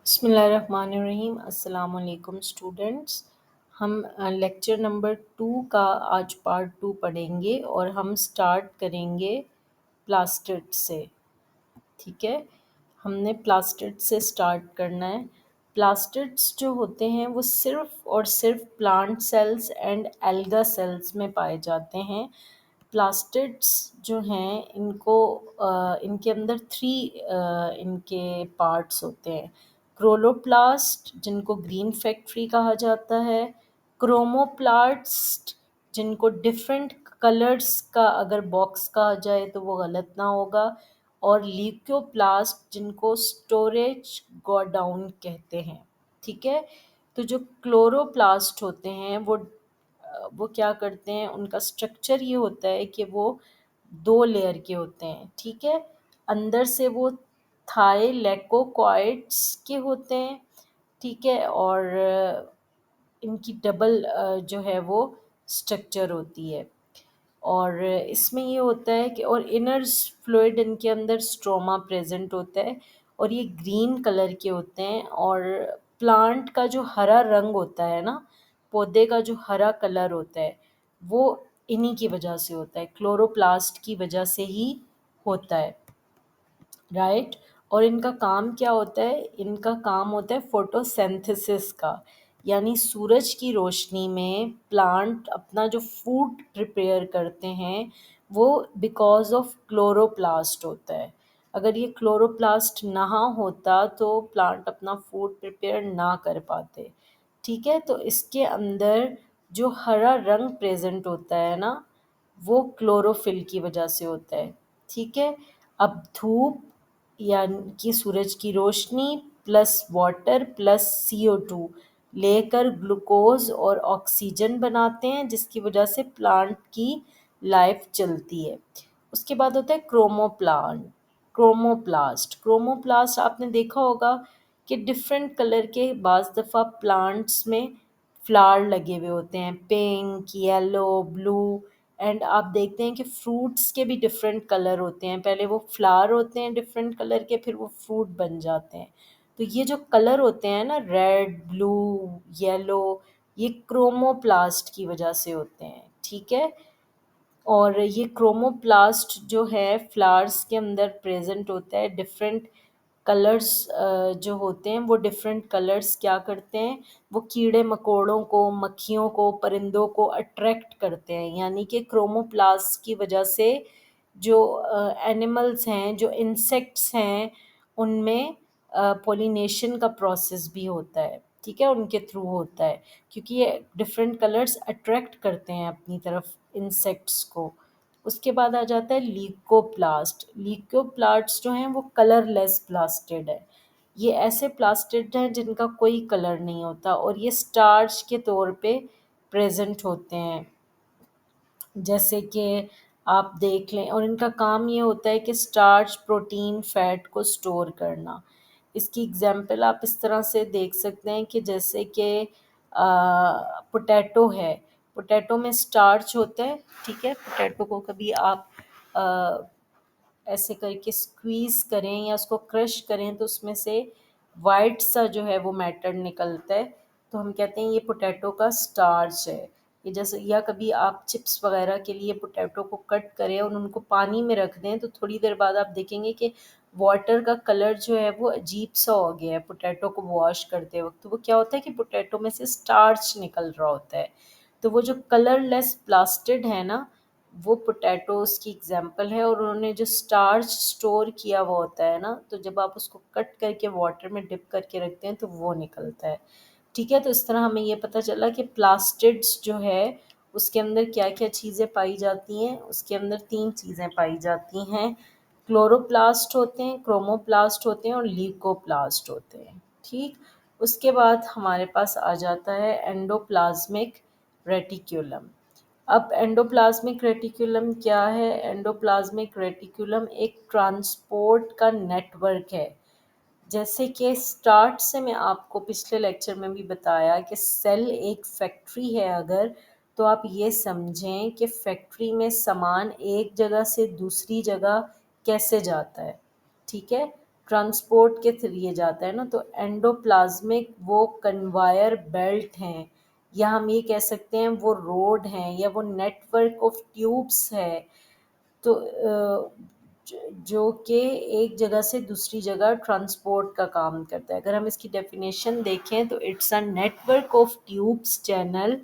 बिस्मिल्लाहिर्रहमानिर्रहीम। अस्सलाम वालेकुम स्टूडेंट्स। हम लेक्चर नंबर 2 का आज पार्ट 2 पढ़ेंगे और हम स्टार्ट करेंगे प्लास्टिड से। ठीक है, हमने प्लास्टिड से स्टार्ट करना है। प्लास्टिड्स जो होते हैं वो सिर्फ और सिर्फ plant cells and alga cells में पाए जाते हैं। प्लास्टिड्स जो हैं इनके अंदर थ्री इनके पार्ट्स होते हैं। क्लोरोप्लास्ट जिनको ग्रीन फैक्ट्री कहा जाता है, क्रोमोप्लास्ट जिनको डिफरेंट कलर्स का अगर बॉक्स कहा जाए तो वो गलत ना होगा, और ल्यूकोप्लास्ट जिनको स्टोरेज गोडाउन कहते हैं। ठीक है, तो जो क्लोरोप्लास्ट होते हैं वो क्या करते हैं, उनका स्ट्रक्चर ये होता है कि वो 2 लेयर के होते हैं। ठीक है, अंदर से वो थाइलेकोकॉइड्स के होते हैं। ठीक है, और इनकी डबल जो है वो स्ट्रक्चर होती है। और इसमें ये होता है कि और इनर फ्लूइड इनके अंदर स्ट्रोमा प्रेजेंट होता है और ये ग्रीन कलर के होते हैं। और प्लांट का जो हरा रंग होता है ना, पौधे का जो हरा कलर होता है वो इन्हीं की वजह से होता है, क्लोरोप्लास्ट की वजह से ही होता है। राइट, और इनका काम क्या होता है, इनका काम होता है फोटोसिंथेसिस का, यानी सूरज की रोशनी में प्लांट अपना जो फूड प्रिपेयर करते हैं वो बिकॉज ऑफ क्लोरोप्लास्ट होता है। अगर ये क्लोरोप्लास्ट ना होता तो प्लांट अपना फूड प्रिपेयर ना कर पाते। ठीक है, तो इसके अंदर जो हरा रंग प्रेजेंट होता है ना, वो क्लोरोफिल की वजह से होता है। ठीक है, अब धूप यानी कि सूरज की रोशनी प्लस वाटर प्लस CO2 लेकर ग्लूकोज और ऑक्सीजन बनाते हैं, जिसकी वजह से प्लांट की लाइफ चलती है। उसके बाद होता है क्रोमोप्लास्ट आपने देखा होगा कि डिफरेंट कलर के बाज़ दफ़ा प्लांट्स में फ्लावर लगे हुए होते हैं, पिंक, येलो, ब्लू। एंड आप देखते हैं कि फ्रूट्स के भी डिफरेंट कलर होते हैं, पहले वो फ्लावर होते हैं डिफरेंट कलर के, फिर वो फ्रूट बन जाते हैं। तो ये जो कलर होते हैं ना, रेड, ब्लू, येलो, ये क्रोमोप्लास्ट की वजह से होते हैं। ठीक है, और ये क्रोमोप्लास्ट जो है फ्लावर्स के अंदर प्रेजेंट होता है। डिफरेंट कलर्स जो होते हैं वो डिफरेंट कलर्स क्या करते हैं, वो कीड़े मकोड़ों को, मक्खियों को, परिंदों को अट्रैक्ट करते हैं। यानी कि क्रोमोप्लास्ट की वजह से जो एनिमल्स हैं, जो इंसेक्ट्स हैं, उनमें पोलिनेशन का प्रोसेस भी होता है। ठीक है, उनके थ्रू होता है, क्योंकि ये डिफरेंट कलर्स अट्रैक्ट करते हैं अपनी तरफ इंसेक्ट्स को। उसके बाद आ जाता है ल्यूकोप्लास्ट जो हैं वो कलरलेस प्लास्टिड है। ये ऐसे प्लास्टिड हैं जिनका कोई कलर नहीं होता और ये स्टार्च के तौर पे प्रेजेंट होते हैं, जैसे कि आप देख लें। और इनका काम ये होता है कि स्टार्च, प्रोटीन, फैट को स्टोर करना। इसकी एग्जांपल आप इस तरह से देख सकते हैं कि जैसे कि पोटैटो है, पोटैटो में स्टार्च होता है। ठीक है, पोटैटो को कभी आप आ, ऐसे करके स्क्वीज़ करें या उसको क्रश करें तो उसमें से वाइट सा जो है वो मैटर निकलता है, तो हम कहते हैं ये पोटैटो का स्टार्च है। ये जैसे, या कभी आप चिप्स वगैरह के लिए पोटैटो को कट करें और उनको पानी में रख दें तो थोड़ी देर बाद आप देखेंगे कि वाटर का कलर जो है वो अजीब सा हो गया है पोटैटो को वॉश करते वक्त। तो वो क्या होता है कि पोटैटो में से स्टार्च निकल रहा होता है। तो वो जो कलरलेस प्लास्टिड है ना, वो पोटैटोज़ की एग्जांपल है। और उन्होंने जो स्टार्च स्टोर किया हुआ होता है ना, तो जब आप उसको कट करके वाटर में डिप करके रखते हैं तो वो निकलता है। ठीक है, तो इस तरह हमें ये पता चला कि प्लास्टिड्स जो है उसके अंदर क्या क्या चीज़ें पाई जाती हैं। उसके अंदर 3 चीज़ें पाई जाती हैं, क्लोरोप्लास्ट होते हैं, क्रोमोप्लास्ट होते हैं और ल्यूकोप्लास्ट होते हैं। ठीक, उसके बाद हमारे पास आ जाता है एंडोप्लाज्मिक रेटिक्यूलम। अब एंडोप्लाज्मिक रेटिक्यूलम क्या है? एंडोप्लाज्मिक रेटिक्यूलम एक ट्रांसपोर्ट का नेटवर्क है। जैसे कि स्टार्ट से मैं आपको पिछले लेक्चर में भी बताया कि सेल एक फैक्ट्री है अगर, तो आप ये समझें कि फैक्ट्री में सामान एक जगह से दूसरी जगह कैसे जाता है। ठीक है, ट्रांसपोर्ट के जरिए जाता है ना, तो एंडोप्लाज्मिक वो कन्वायर बेल्ट हैं, या हम ये कह सकते हैं वो रोड हैं, या वो नेटवर्क ऑफ ट्यूब्स है, तो जो कि एक जगह से दूसरी जगह ट्रांसपोर्ट का काम करता है। अगर हम इसकी डेफिनेशन देखें तो it's a network of tubes channel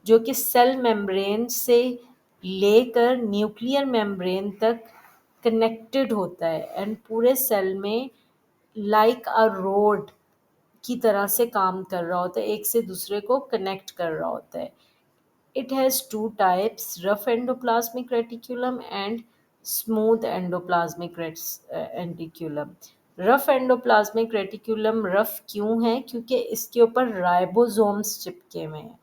जो कि सेल मेम्ब्रेन से लेकर न्यूक्लियर मेम्ब्रेन तक कनेक्टेड होता है, एंड पूरे सेल में लाइक अ रोड की तरह से काम कर रहा होता है, एक से दूसरे को कनेक्ट कर रहा होता है। It has two types, rough endoplasmic reticulum and smooth endoplasmic reticulum. Rough endoplasmic reticulum rough क्यों है? क्योंकि इसके ऊपर राइबोसोम्स चिपके हुए हैं।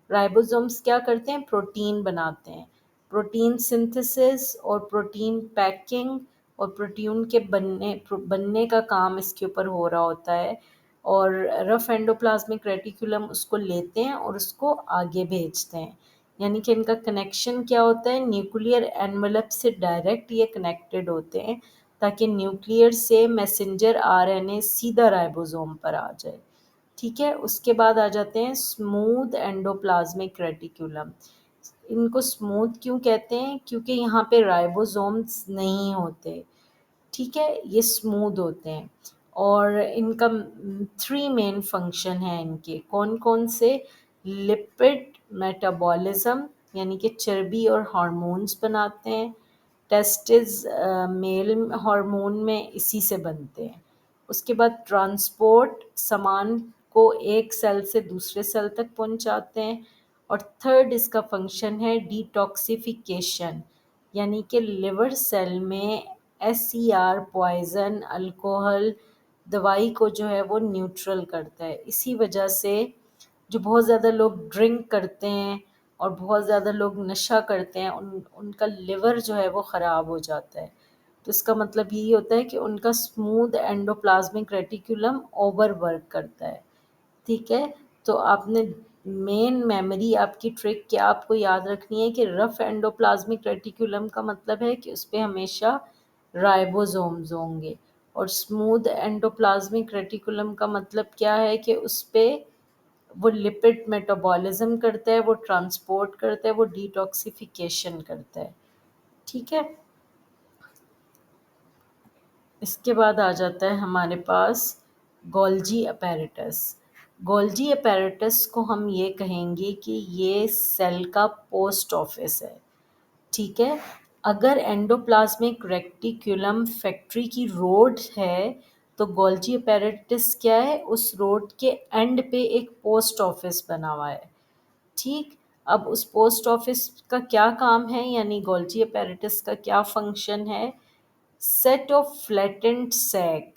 राइबोसोम्स क्या करते हैं? प्रोटीन बनाते हैं। प्रोटीन सिंथेसिस और प्रोटीन पैकिंग और प्रोटीन के बनने का काम इसके ऊपर हो रहा होता है, और रफ एंडोप्लाज्मिक रेटिकुलम उसको लेते हैं और उसको आगे भेजते हैं। यानी कि इनका कनेक्शन क्या होता है? न्यूक्लियर एनवलप से डायरेक्ट ये कनेक्टेड होते हैं, ताकि न्यूक्लियर से मैसेंजर आरएनए सीधा राइबोसोम पर आ जाए। ठीक है, उसके बाद आ जाते हैं स्मूथ एंडोप्लाज्मिक रेटिकुलम। इनको स्मूथ क्यों कहते हैं? क्योंकि यहाँ पे राइबोसोम्स नहीं होते। ठीक है, ये स्मूथ होते हैं, और इनका 3 मेन फंक्शन है इनके। कौन कौन से? लिपिड मेटाबॉलिज्म, यानी कि चर्बी और हार्मोन्स बनाते हैं। टेस्टिस मेल हार्मोन में इसी से बनते हैं। उसके बाद ट्रांसपोर्ट, सामान को एक सेल से दूसरे सेल तक पहुंचाते हैं। और थर्ड इसका फंक्शन है डिटॉक्सिफिकेशन, यानी कि लिवर सेल में SCR पॉइज़न अल्कोहल दवाई को जो है वो न्यूट्रल करता है। इसी वजह से जो बहुत ज़्यादा लोग ड्रिंक करते हैं और बहुत ज़्यादा लोग नशा करते हैं, उनका लिवर जो है वो ख़राब हो जाता है। तो इसका मतलब यही होता है कि उनका smooth endoplasmic reticulum over work करता है। ठीक है, तो आपने मेन मेमोरी आपकी ट्रिक क्या आपको याद रखनी है कि रफ एंडोप्लाज्मिक रेटिकुलम का मतलब है कि उस पर हमेशा राइबोसोम्स होंगे, और स्मूथ एंडोप्लाज्मिक रेटिकुलम का मतलब क्या है कि उस पर वो लिपिड मेटाबॉलिज्म करता है, वो ट्रांसपोर्ट करता है, वो डिटॉक्सिफिकेशन करता है। ठीक है, इसके बाद आ जाता है हमारे पास गोल्जी अपैरेटस। गोल्जी अपैरेटस को हम ये कहेंगे कि ये सेल का पोस्ट ऑफिस है। ठीक है, अगर एंडोप्लाज्मिक रेटिकुलम फैक्ट्री की रोड है, तो गोल्जी अपैरेटस क्या है? उस रोड के एंड पे एक पोस्ट ऑफिस बना हुआ है। ठीक, अब उस पोस्ट ऑफिस का क्या काम है, यानी गोल्जी अपैरेटस का क्या फंक्शन है? सेट ऑफ फ्लैटेंड सैक,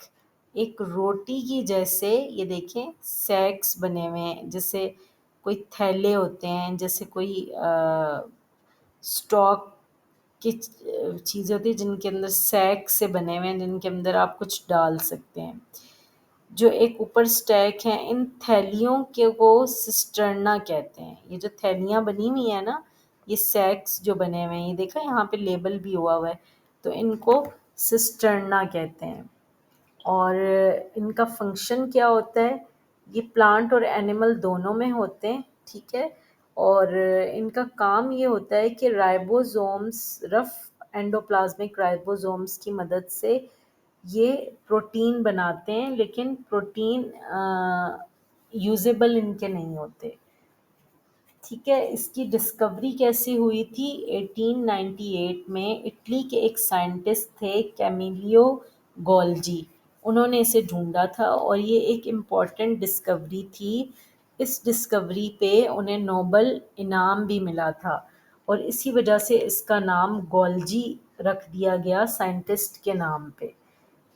एक रोटी की जैसे, ये देखें सैक्स बने हुए हैं, जैसे कोई थैले होते हैं, जैसे कोई स्टॉक की चीज़ें होती है जिनके अंदर सैक से बने हुए हैं, जिनके अंदर आप कुछ डाल सकते हैं। जो एक ऊपर स्टैक है, इन थैलियों के को सिस्टर्ना कहते हैं। ये जो थैलियाँ बनी हुई है ना, ये सैक्स जो बने हुए हैं, ये देखा यहाँ पे लेबल भी हुआ है, तो इनको सिस्टर्ना कहते हैं। और इनका फंक्शन क्या होता है? ये प्लांट और एनिमल दोनों में होते हैं। ठीक है, और इनका काम ये होता है कि राइबोसोम्स, रफ एंडोप्लाज्मिक राइबोसोम्स की मदद से ये प्रोटीन बनाते हैं, लेकिन प्रोटीन यूजेबल इनके नहीं होते। ठीक है, इसकी डिस्कवरी कैसे हुई थी? 1898 में इटली के एक साइंटिस्ट थे कैमिलियो गोल्जी, उन्होंने इसे ढूंढा था, और ये एक इम्पॉर्टेंट डिस्कवरी थी। इस डिस्कवरी पे उन्हें नोबल इनाम भी मिला था, और इसी वजह से इसका नाम गोल्जी रख दिया गया साइंटिस्ट के नाम पे।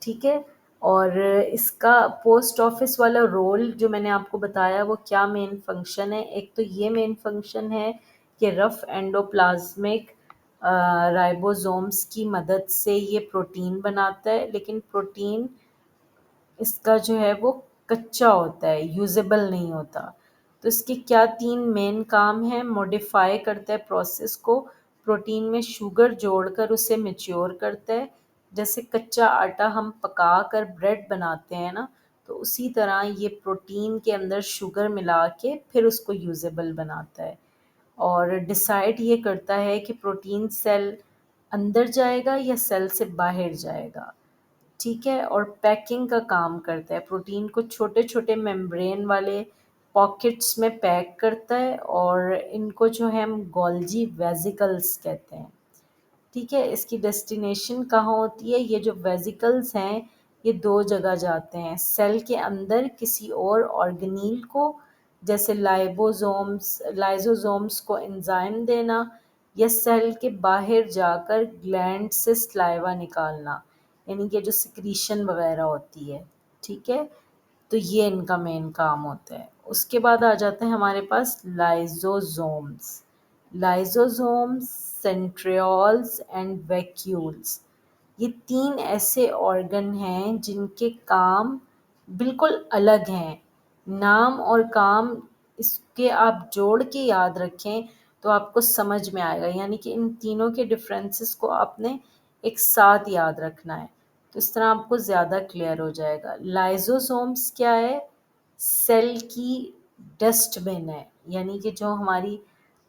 ठीक है, और इसका पोस्ट ऑफिस वाला रोल जो मैंने आपको बताया, वो क्या मेन फंक्शन है? एक तो ये मेन फंक्शन है कि रफ एंडोप्लाज्मिक राइबोसोम्स की मदद से ये प्रोटीन बनाता है, लेकिन प्रोटीन इसका जो है वो कच्चा होता है, यूजेबल नहीं होता। तो इसके क्या 3 मेन काम हैं? मॉडिफाई करता है प्रोसेस को, प्रोटीन में शुगर जोड़कर उसे मैच्योर करता है, जैसे कच्चा आटा हम पका कर ब्रेड बनाते हैं ना, तो उसी तरह ये प्रोटीन के अंदर शुगर मिला के फिर उसको यूजेबल बनाता है, और डिसाइड ये करता है कि प्रोटीन सेल अंदर जाएगा या सेल से बाहर जाएगा। ठीक है, और पैकिंग का काम करता है, प्रोटीन को छोटे छोटे मेम्ब्रेन वाले पॉकेट्स में पैक करता है, और इनको जो है हम गोल्जी वेसिकल्स कहते हैं। ठीक है, इसकी डेस्टिनेशन कहाँ होती है? ये जो वेसिकल्स हैं ये दो जगह जाते हैं, सेल के अंदर किसी और ऑर्गेनील को, जैसे लाइजोसोम्स को एंजाइम देना, या सेल के बाहर जाकर ग्लैंड से स्लाइवा निकालना, यानी कि जो सिक्रीशन वगैरह होती है। ठीक है, तो ये इनका मेन काम होता है। उसके बाद आ जाते हैं हमारे पास lysosomes. Lysosomes, centrioles and vacuoles, ये तीन ऐसे ऑर्गन हैं जिनके काम बिल्कुल अलग हैं। नाम और काम इसके आप जोड़ के याद रखें तो आपको समझ में आएगा, यानी कि इन तीनों के डिफरेंसेस को आपने एक साथ याद रखना है, तो इस तरह आपको ज़्यादा क्लियर हो जाएगा। लाइजोसोम्स क्या है? सेल की डस्टबिन है, यानी कि जो हमारी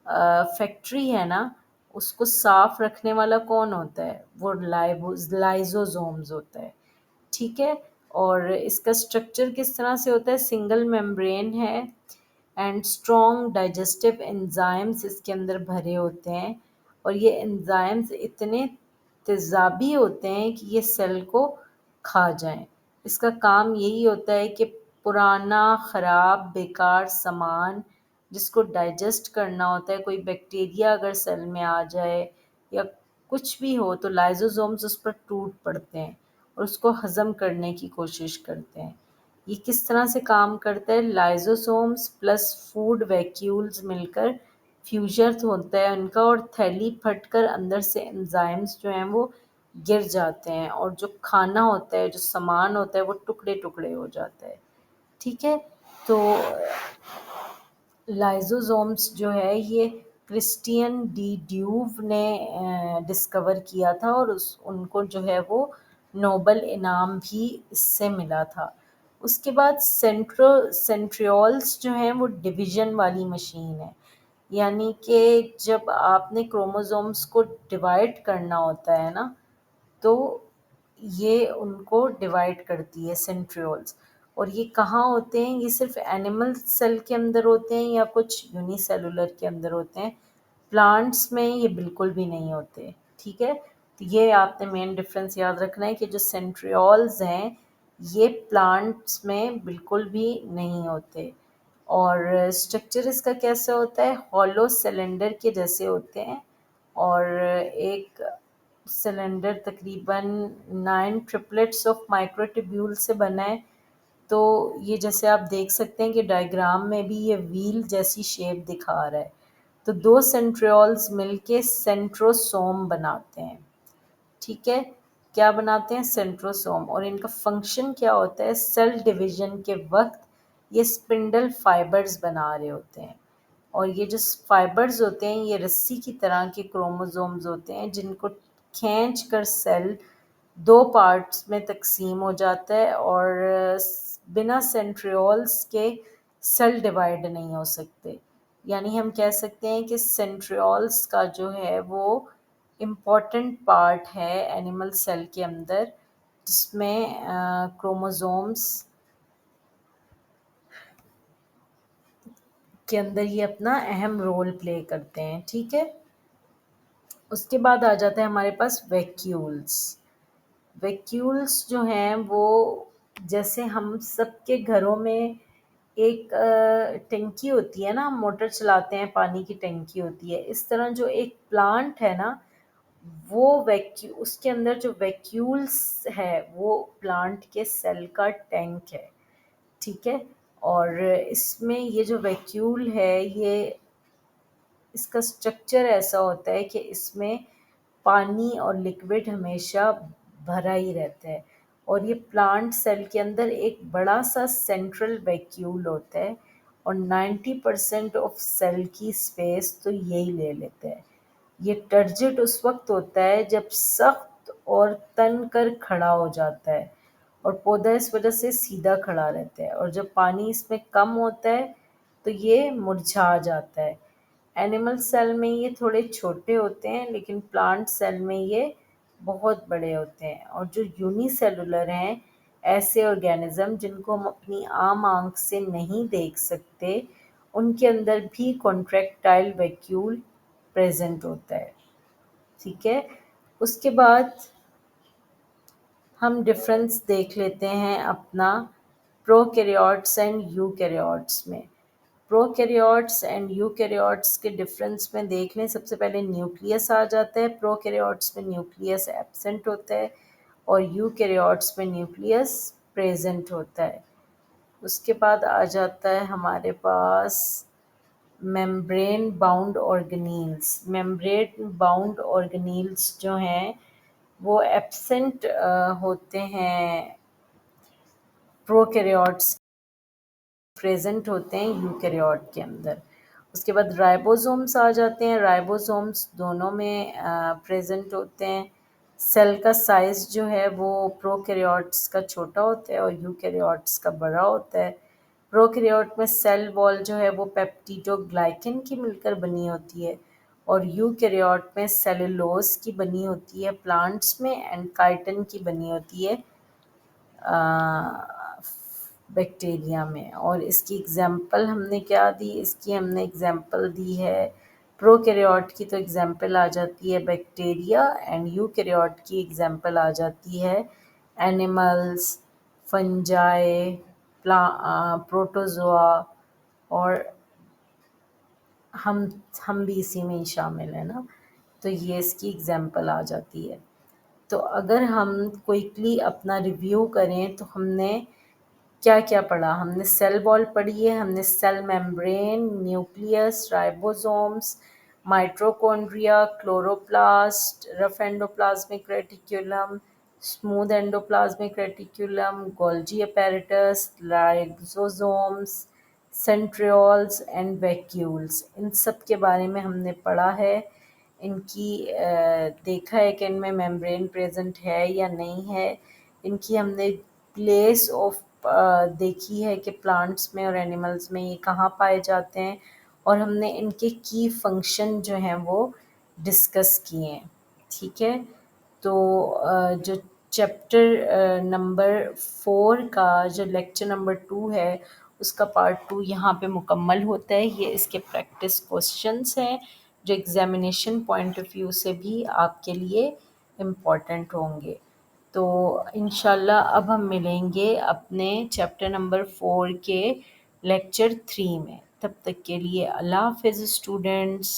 फैक्ट्री है ना, उसको साफ रखने वाला कौन होता है? वो लाइजोसोम्स होता है। ठीक है, और इसका स्ट्रक्चर किस तरह से होता है? सिंगल मेम्ब्रेन है, एंड स्ट्रॉन्ग डाइजेस्टिव एंजाइम्स इसके अंदर भरे होते हैं, और ये एंजाइम्स इतने तेज़ाबी होते हैं कि ये सेल को खा जाएं। इसका काम यही होता है कि पुराना ख़राब बेकार सामान जिसको डाइजेस्ट करना होता है, कोई बैक्टीरिया अगर सेल में आ जाए या कुछ भी हो, तो लाइजोसोम्स उस पर टूट पड़ते हैं और उसको हज़म करने की कोशिश करते हैं। ये किस तरह से काम करता है? लाइजोसोम्स प्लस फूड वैक्यूल्स मिलकर फ्यूजन होता है उनका, और थैली फटकर अंदर से एंजाइम्स जो हैं वो गिर जाते हैं, और जो खाना होता है, जो सामान होता है, वो टुकड़े टुकड़े हो जाता है। ठीक है, तो लाइजोसोम्स जो है ये क्रिस्टियन डी ड्यूव ने डिस्कवर किया था, और उनको जो है वो नोबल इनाम भी इससे मिला था। उसके बाद सेंट्रियोल्स जो हैं वो डिवीज़न वाली मशीन है, यानी कि जब आपने क्रोमोसोम्स को डिवाइड करना होता है ना, तो ये उनको डिवाइड करती है सेंट्रियोल्स। और ये कहाँ होते हैं? ये सिर्फ एनिमल सेल के अंदर होते हैं या कुछ यूनिसेलुलर के अंदर होते हैं। प्लांट्स में ये बिल्कुल भी नहीं होते। ठीक है, तो ये आपने मेन डिफरेंस याद रखना है कि जो सेंट्रियोल्स हैं ये प्लांट्स में बिल्कुल भी नहीं होते। और स्ट्रक्चर इसका कैसा होता है? हॉलो सिलेंडर के जैसे होते हैं, और एक सिलेंडर तकरीबन 9 ट्रिपलेट्स ऑफ माइक्रोट्यूब्यूल से बना है। तो ये जैसे आप देख सकते हैं कि डायग्राम में भी ये व्हील जैसी शेप दिखा रहा है। तो दो सेंट्रियोल्स मिलके सेंट्रोसोम बनाते हैं। ठीक है, क्या बनाते हैं? सेंट्रोसोम। और इनका फंक्शन क्या होता है? सेल डिवीजन के वक्त ये स्पिंडल फाइबर्स बना रहे होते हैं, और ये जो फाइबर्स होते हैं ये रस्सी की तरह के क्रोमोसोम्स होते हैं जिनको खींच कर सेल दो पार्ट्स में तकसीम हो जाता है, और बिना सेंट्रियोल्स के सेल डिवाइड नहीं हो सकते। यानी हम कह सकते हैं कि सेंट्रियोल्स का जो है वो इम्पॉर्टेंट पार्ट है एनिमल सेल के अंदर, जिसमें क्रोमोसोम्स के अंदर ये अपना अहम रोल प्ले करते हैं। ठीक है, उसके बाद आ जाता है हमारे पास वैक्यूल्स। वैक्यूल्स जो हैं वो, जैसे हम सबके घरों में एक टंकी होती है ना, हम मोटर चलाते हैं, पानी की टंकी होती है, इस तरह जो एक प्लांट है ना, वो उसके अंदर जो वैक्यूल्स है वो प्लांट के सेल का टैंक है। ठीक है, और इसमें ये जो वैक्यूल है ये, इसका स्ट्रक्चर ऐसा होता है कि इसमें पानी और लिक्विड हमेशा भरा ही रहता है, और ये प्लांट सेल के अंदर एक बड़ा सा सेंट्रल वैक्यूल होता है, और 90% ऑफ सेल की स्पेस तो यही ले लेता है। ये टर्जिट उस वक्त होता है जब सख्त और तन कर खड़ा हो जाता है और पौधा इस वजह से सीधा खड़ा रहता है। और जब पानी इसमें कम होता है तो ये मुरझा जाता है। एनिमल सेल में ये थोड़े छोटे होते हैं, लेकिन प्लांट सेल में ये बहुत बड़े होते हैं। और जो यूनिसेलुलर हैं, ऐसे ऑर्गेनिज्म जिनको हम अपनी आम आंख से नहीं देख सकते, उनके अंदर भी कॉन्ट्रैक्टाइल वैक्यूल प्रेजेंट होता है। ठीक है। उसके बाद हम डिफरेंस देख लेते हैं अपना प्रोकैरियोट्स एंड यूकैरियोट्स में। प्रोकैरियोट्स एंड यूकैरियोट्स के डिफरेंस में देख लें। सबसे पहले न्यूक्लियस आ जाता है। प्रोकैरियोट्स में न्यूक्लियस एब्सेंट होता है और यूकैरियोट्स में न्यूक्लियस प्रेजेंट होता है। उसके बाद आ जाता है हमारे पास membrane bound organelles. Membrane bound organelles जो हैं वो एब्सेंट होते हैं प्रोकैरियोट्स, प्रेजेंट होते हैं यूकैरियोट के अंदर। उसके बाद राइबोसोम्स आ जाते हैं। राइबोसोम्स दोनों में प्रेजेंट होते हैं। सेल का साइज़ जो है वो प्रोकैरियोट्स का छोटा होता है और यूकैरियोट्स का बड़ा होता है। प्रोकैरियोट में सेल वॉल जो है वो पेप्टिडोग्लाइकन की मिलकर बनी होती है और यूकैरियोट में सेलुलोज की बनी होती है। प्लांट्स में एंड काइटिन की बनी होती है बैक्टीरिया में। और इसकी एग्जांपल हमने क्या दी? इसकी हमने एग्जांपल दी है, प्रोकैरियोट की तो एग्जांपल आ जाती है बैक्टीरिया एंड यूकैरियोट की एग्जांपल आ जाती है एनिमल्स, फंजाई, प्रोटोजोआ, और हम भी इसी में ही शामिल हैं ना। तो ये इसकी एग्जांपल आ जाती है। तो अगर हम क्विकली अपना रिव्यू करें तो हमने क्या क्या पढ़ा? हमने सेल वॉल पढ़ी है, हमने cell membrane, nucleus, ribosomes, mitochondria, chloroplast, rough endoplasmic reticulum, smooth endoplasmic reticulum, Golgi apparatus, lysosomes, centrioles and vacuoles, इन सब के बारे में हमने पढ़ा है। इनकी देखा है कि इनमें मेम्ब्रेन प्रेजेंट है या नहीं है। इनकी हमने प्लेस ऑफ देखी है कि प्लांट्स में और एनिमल्स में ये कहाँ पाए जाते हैं, और हमने इनके की फंक्शन जो हैं वो डिस्कस किए हैं। ठीक है। तो जो चैप्टर नंबर 4 का जो लेक्चर नंबर 2 है उसका पार्ट 2 यहाँ पे मुकम्मल होता है। ये इसके प्रैक्टिस क्वेश्चंस हैं जो एग्जामिनेशन पॉइंट ऑफ व्यू से भी आपके लिए इम्पोर्टेंट होंगे। तो इंशाल्लाह अब हम मिलेंगे अपने चैप्टर नंबर 4 के लेक्चर 3 में। तब तक के लिए अल्लाह हाफ़िज़ स्टूडेंट्स।